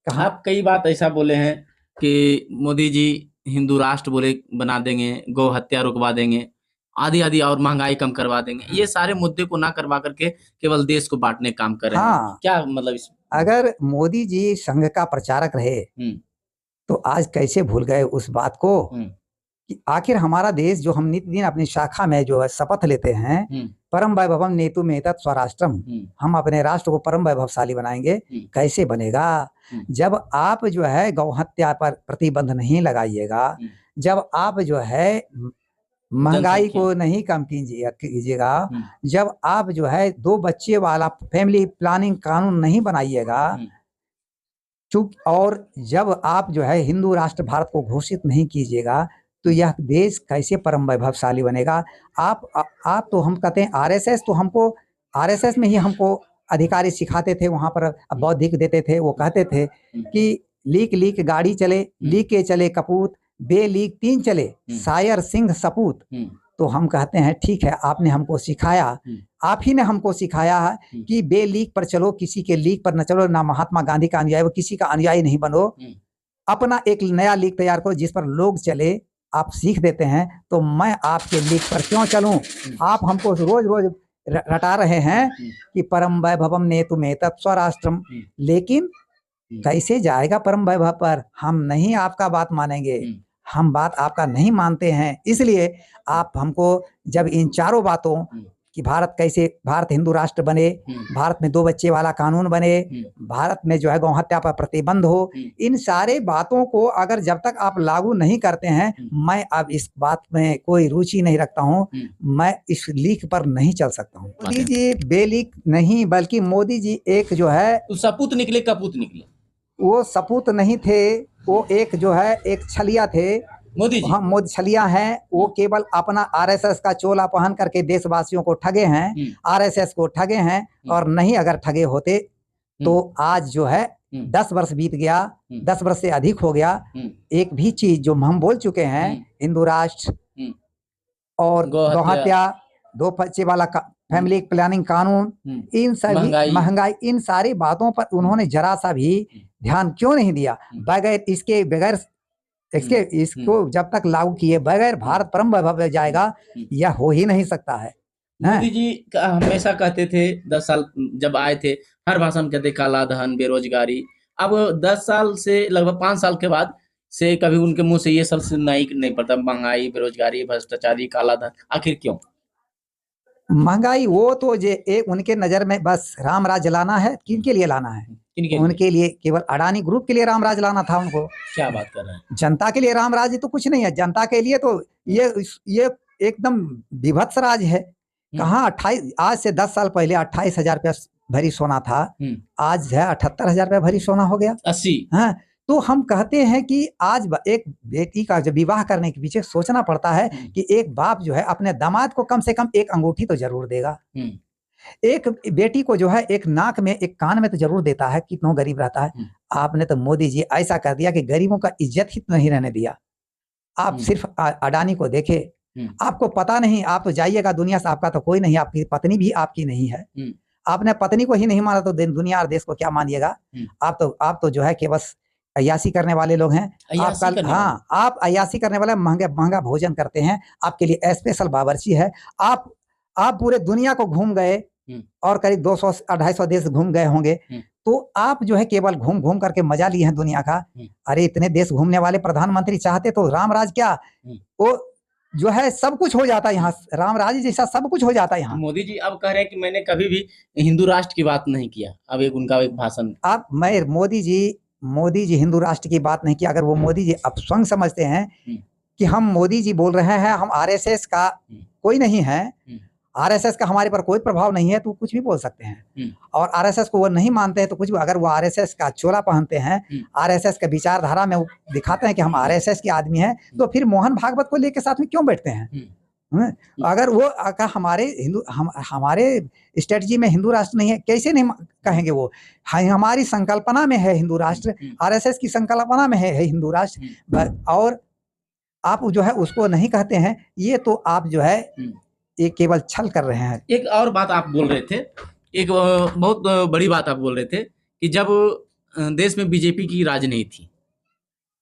कहाँ। आप कई बात ऐसा बोले हैं कि मोदी जी हिंदू राष्ट्र बोले बना देंगे, गौ हत्या रुकवा देंगे, आदि आदि, और महंगाई कम करवा देंगे। ये सारे मुद्दे को ना करवा करके केवल देश को बांटने का काम कर रहे हैं। हाँ, क्या मतलब इस अगर मोदी जी संघ का प्रचारक रहे तो आज कैसे भूल गए उस बात को कि आखिर हमारा देश जो हम नित्य दिन अपनी शाखा में जो है शपथ लेते हैं, परम वैभवम नेतु मेतत् स्वराष्ट्रम, हम अपने राष्ट्र को परम वैभवशाली बनाएंगे, कैसे बनेगा जब आप जो है गौ हत्या पर प्रतिबंध नहीं लगाइएगा, जब आप जो है महंगाई को नहीं कम कीजिएगा, जब आप जो है 2 बच्चे वाला फैमिली प्लानिंग कानून नहीं बनाइएगा, चूक, और जब आप जो है हिंदू राष्ट्र भारत को घोषित नहीं कीजिएगा, तो यह देश कैसे परम वैभवशाली बनेगा। आप तो हम कहते हैं आरएसएस, तो हमको आरएसएस में ही हमको अधिकारी सिखाते थे, वहां पर बौद्धिक देते थे, वो कहते थे कि लीक लीक गाड़ी चले, लीक के चले कपूत, बे लीक 3 चले, शायर सिंह सपूत। तो हम कहते हैं ठीक है, आपने हमको सिखाया, आप ही ने हमको सिखाया है कि बे लीक पर चलो, किसी के लीक पर न चलो, ना महात्मा गांधी का अनुयायी, वो किसी का अनुयायी नहीं बनो, अपना एक नया लीक तैयार करो जिस पर लोग चले। आप सीख देते हैं तो मैं आपके लीक पर क्यों चलूं। आप हमको रोज रोज रटा रहे हैं कि परम वैभवम नेतु मेतत् स्वराष्ट्रम, लेकिन कैसे जाएगा परम वैभव पर। हम नहीं आपका बात मानेंगे, हम बात आपका नहीं मानते हैं। इसलिए आप हमको जब इन चारों बातों कि भारत कैसे भारत हिंदू राष्ट्र बने, भारत में 2 बच्चे वाला कानून बने, भारत में जो है गौ हत्या पर प्रतिबंध हो, इन सारे बातों को अगर जब तक आप लागू नहीं करते हैं, मैं अब इस बात में कोई रुचि नहीं रखता हूं, मैं इस लीक पर नहीं चल सकता हूं। मोदी जी बेलीक नहीं, बल्कि मोदी जी एक जो है तो सपूत निकले कपूत निकले, वो सपूत नहीं थे, वो एक जो है एक छलिया थे। मोदी जी हम मोदी छलिया हैं, वो केवल अपना आरएसएस का चोला पहन करके देशवासियों को ठगे हैं, आरएसएस को ठगे हैं। और नहीं अगर ठगे होते तो आज जो है 10 वर्ष बीत गया, 10 वर्ष से अधिक हो गया, एक भी चीज जो हम बोल चुके हैं, हिंदू राष्ट्र और गौ हत्या, 2 बच्चे वाला फैमिली प्लानिंग कानून, इन सभी महंगाई, इन सारी बातों पर उन्होंने जरा सा भी ध्यान क्यों नहीं दिया। बगैर इसको जब तक लागू किए बगैर भारत परम वैभव जाएगा, यह हो ही नहीं सकता है। मोदी जी हमेशा कहते थे, 10 साल जब आए थे, हर भाषण कहते काला धन, बेरोजगारी। अब 10 साल से लगभग 5 साल के बाद से कभी उनके मुंह से ये सब सुनाई नहीं पड़ता, महंगाई, बेरोजगारी, भ्रष्टाचारी, काला धन। आखिर क्यों? महंगाई वो तो उनके नजर में बस राम राज लाना है। किनके लिए लाना है? उनके लिए केवल अडानी ग्रुप के लिए राम राज लाना था उनको। क्या बात कर रहे हैं? जनता के लिए राम राज तो कुछ नहीं है। जनता के लिए तो ये एकदम विभत्स राज है। कहाँ 28, आज से 10 साल पहले 28,000 रुपया भरी सोना था, आज है 78,000 रुपया भरी सोना हो गया, 80। हाँ, तो हम कहते हैं कि आज एक बेटी का जब विवाह करने के पीछे सोचना पड़ता है कि एक बाप जो है अपने दामाद को कम से कम एक अंगूठी तो जरूर देगा, एक बेटी को जो है एक नाक में एक कान में तो जरूर देता है, कितना गरीब रहता है। आपने तो मोदी जी ऐसा कर दिया कि गरीबों का इज्जत ही नहीं रहने दिया। आप सिर्फ अडानी को देखे, आपको पता नहीं, आप तो जाइएगा दुनिया से, आपका तो कोई नहीं, आपकी पत्नी भी आपकी नहीं है। आपने पत्नी को ही नहीं माना तो दुनिया और देश को क्या मानिएगा। आप तो जो है केवल अय्यासी करने वाले लोग हैं। हाँ, आप अय्यासी करने वाले, महंगा भोजन करते हैं, आपके लिए स्पेशल बावर्ची है। आप पूरे दुनिया को घूम गए और करीब 200-250 देश घूम गए होंगे, तो आप जो है केवल घूम घूम करके मजा लिए हैं दुनिया का। अरे इतने देश घूमने वाले प्रधानमंत्री चाहते तो रामराज क्या, वो जो है सब कुछ हो जाता है यहाँ, रामराज जैसा सब कुछ हो जाता है यहाँ। मोदी जी अब कह रहे हैं कि मैंने कभी भी हिंदू राष्ट्र की बात नहीं किया। अब उनका एक भाषण, मोदी जी हिंदू राष्ट्र की बात नहीं किया। अगर वो मोदी जी अब स्वयं समझते हैं कि हम मोदी जी बोल रहे हैं, हम आरएसएस का कोई नहीं है, आरएसएस का हमारे पर कोई प्रभाव नहीं है, तो कुछ भी बोल सकते हैं। और आरएसएस को वो नहीं मानते हैं तो कुछ भी, अगर वो आरएसएस का चोला पहनते हैं, आरएसएस के विचारधारा में वो दिखाते हैं कि हम आरएसएस के आदमी हैं, तो फिर मोहन भागवत को लेके साथ में क्यों बैठते हैं? अगर वो हमारे स्ट्रेटजी में हिंदू राष्ट्र नहीं है, कैसे नहीं कहेंगे वो? हमारी संकल्पना में है हिंदू राष्ट्र, आरएसएस की संकल्पना में है हिंदू राष्ट्र, और आप जो है उसको नहीं कहते हैं। ये तो आप जो है ये केवल छल कर रहे हैं। एक और बात आप बोल रहे थे, एक बहुत बड़ी बात आप बोल रहे थे कि जब देश में बीजेपी की राज नहीं थी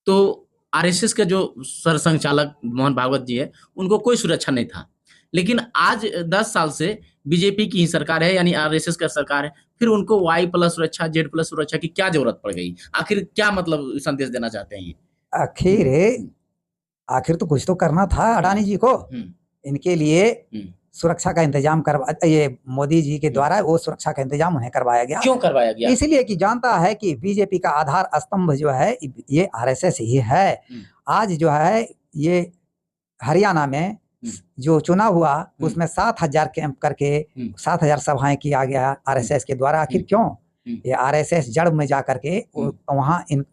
तो आरएसएस का जो सरसंघचालक मोहन भागवत जी है उनको कोई सुरक्षा नहीं था, लेकिन आज 10 साल से बीजेपी की ही सरकार है, यानी आरएसएस का सरकार है, फिर उनको वाई प्लस सुरक्षा, जेड प्लस सुरक्षा की क्या जरूरत पड़ गई? आखिर क्या मतलब संदेश देना चाहते हैं ये? आखिर तो कुछ तो करना था अडानी जी को। इनके लिए सुरक्षा का इंतजाम ये मोदी जी के द्वारा वो सुरक्षा का इंतजाम उन्हें करवाया गया। क्यों करवाया गया? इसलिए कि जानता है कि बीजेपी का आधार स्तंभ जो है ये आरएसएस ही है। आज जो है ये हरियाणा में जो चुनाव हुआ उसमें 7,000 कैंप करके 7,000 सभाएं किया गया आरएसएस के द्वारा। आखिर क्यों? ये आरएसएस जड़ में जा करके वहाँ इन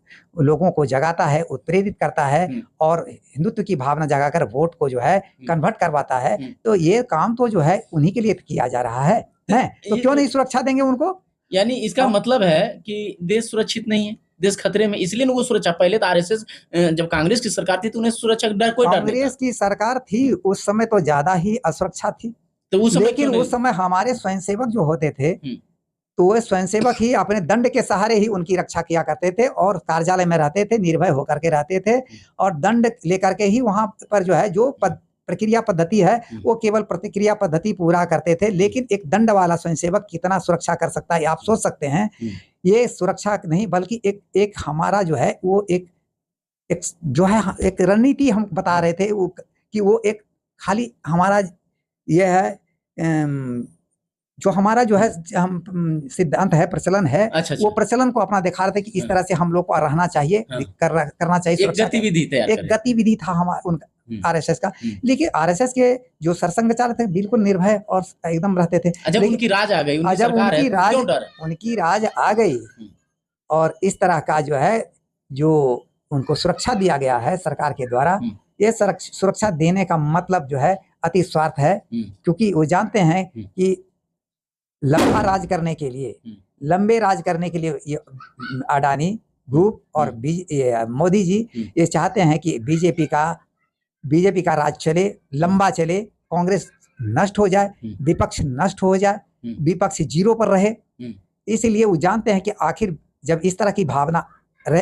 लोगों को जगाता है, उत्प्रेरित करता है और हिंदुत्व की भावना जगाकर वोट को जो है कन्वर्ट करवाता है। तो ये काम तो जो है उन्हीं के लिए किया जा रहा है तो क्यों नहीं सुरक्षा देंगे उनको? यानी इसका मतलब है कि देश सुरक्षित नहीं है, देश खतरे में, इसलिए उनको सुरक्षा। पहले तो आरएसएस जब कांग्रेस की सरकार थी तो उन्हें सुरक्षा डर कोई डर नहीं था। कांग्रेस की सरकार थी उस समय तो ज्यादा ही असुरक्षा थी, तो उस समय लेकिन उस समय हमारे स्वयंसेवक जो होते थे तो वो स्वयंसेवक ही अपने दंड के सहारे ही उनकी रक्षा किया करते थे और कार्यालय में रहते थे, निर्भय होकर के रहते थे और दंड लेकर के ही वहां पर जो है जो प्रक्रिया पद्धति है वो केवल प्रतिक्रिया पद्धति पूरा करते थे। लेकिन एक दंड वाला स्वयंसेवक कितना सुरक्षा कर सकता है आप सोच सकते हैं। ये सुरक्षा नहीं बल्कि एक हमारा जो है वो एक जो है एक रणनीति हम बता रहे थे कि वो एक खाली हमारा ये है जो हमारा जो है हम सिद्धांत है, प्रचलन है। अच्छा। वो प्रचलन को अपना दिखा रहे थे कि इस तरह से हम लोग को रहना चाहिए, करना चाहिए। एक गतिविधि था हमारा उनका आरएसएस का। लेकिन आरएसएस के जो सरसंघचालक थे बिल्कुल निर्भय और एकदम रहते थे। जब उनकी राज आ गई, उनकी राज आ गई और इस तरह का जो है जो उनको सुरक्षा दिया गया है सरकार के द्वारा, ये सुरक्षा देने का मतलब जो है अति स्वार्थ है। क्योंकि वो जानते हैं कि लंबा राज करने के लिए, लंबे राज करने के लिए ये अडानी ग्रुप और मोदी जी ये चाहते हैं कि बीजेपी का राज चले, लंबा चले, कांग्रेस नष्ट हो जाए, विपक्ष नष्ट हो जाए, विपक्ष 0 पर रहे। इसलिए वो जानते हैं कि आखिर जब इस तरह की भावना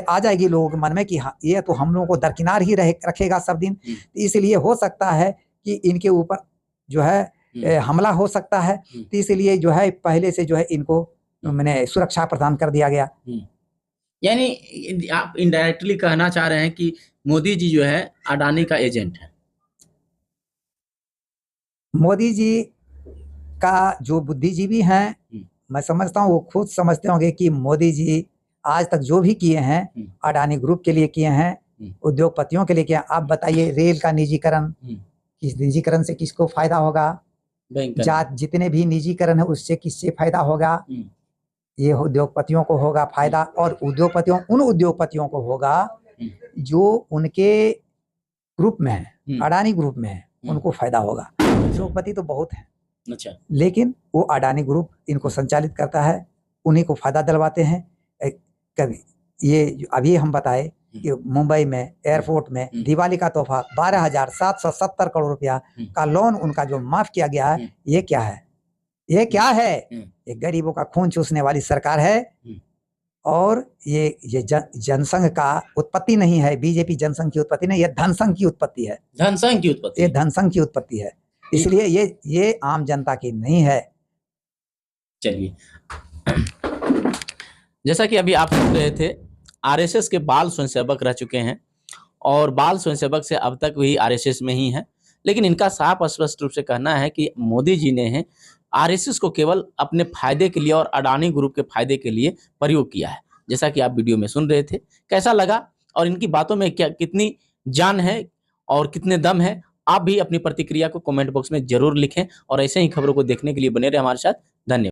आ जाएगी लोगों के मन में कि हाँ ये तो हम लोगों को दरकिनार ही रखेगा सब दिन, इसलिए हो सकता है कि इनके ऊपर जो है हमला हो सकता है। तो इसलिए जो है पहले से जो है इनको मैंने सुरक्षा प्रदान कर दिया गया। यानी आप इनडायरेक्टली कहना चाह रहे हैं कि मोदी जी जो है अडानी का एजेंट है। मोदी जी का जो बुद्धिजीवी हैं मैं समझता हूँ वो खुद समझते होंगे कि मोदी जी आज तक जो भी किए हैं अडानी ग्रुप के लिए किए हैं, उद्योगपतियों के लिए किए हैं। आप बताइए रेल का निजीकरण, किस निजीकरण से किसको फायदा होगा? जितने भी निजीकरण है उससे किससे फायदा होगा? ये उद्योगपतियों को होगा फायदा, और उन उद्योगपतियों को होगा जो उनके ग्रुप में है, अडानी ग्रुप में है, उनको फायदा होगा। उद्योगपति तो बहुत है, अच्छा, लेकिन वो अडानी ग्रुप इनको संचालित करता है, उन्हीं को फायदा दिलवाते हैं। कभी ये अभी हम बताए कि मुंबई में एयरपोर्ट में दिवाली का तोहफा 12,770 करोड़ रुपया का लोन उनका जो माफ किया गया है, ये क्या है? ये क्या है? ये गरीबों का खून चूसने वाली सरकार है। और ये जनसंघ का उत्पत्ति नहीं है, बीजेपी जनसंघ की उत्पत्ति नहीं, ये धनसंघ की उत्पत्ति है। ये धनसंघ की उत्पत्ति है, इसलिए ये आम जनता की नहीं है। चलिए, जैसा कि अभी आप सुन रहे थे, आरएसएस के बाल स्वयंसेवक रह चुके हैं और बाल स्वयंसेवक से अब तक वही आरएसएस में ही है। लेकिन इनका साफ स्पष्ट रूप से कहना है कि मोदी जी ने आरएसएस को केवल अपने फायदे के लिए और अडानी ग्रुप के फायदे के लिए प्रयोग किया है। जैसा कि आप वीडियो में सुन रहे थे, कैसा लगा और इनकी बातों में कितनी जान है और कितने दम है, आप भी अपनी प्रतिक्रिया को कमेंट बॉक्स में जरूर लिखें और ऐसे ही खबरों को देखने के लिए बने रहे हमारे साथ। धन्यवाद।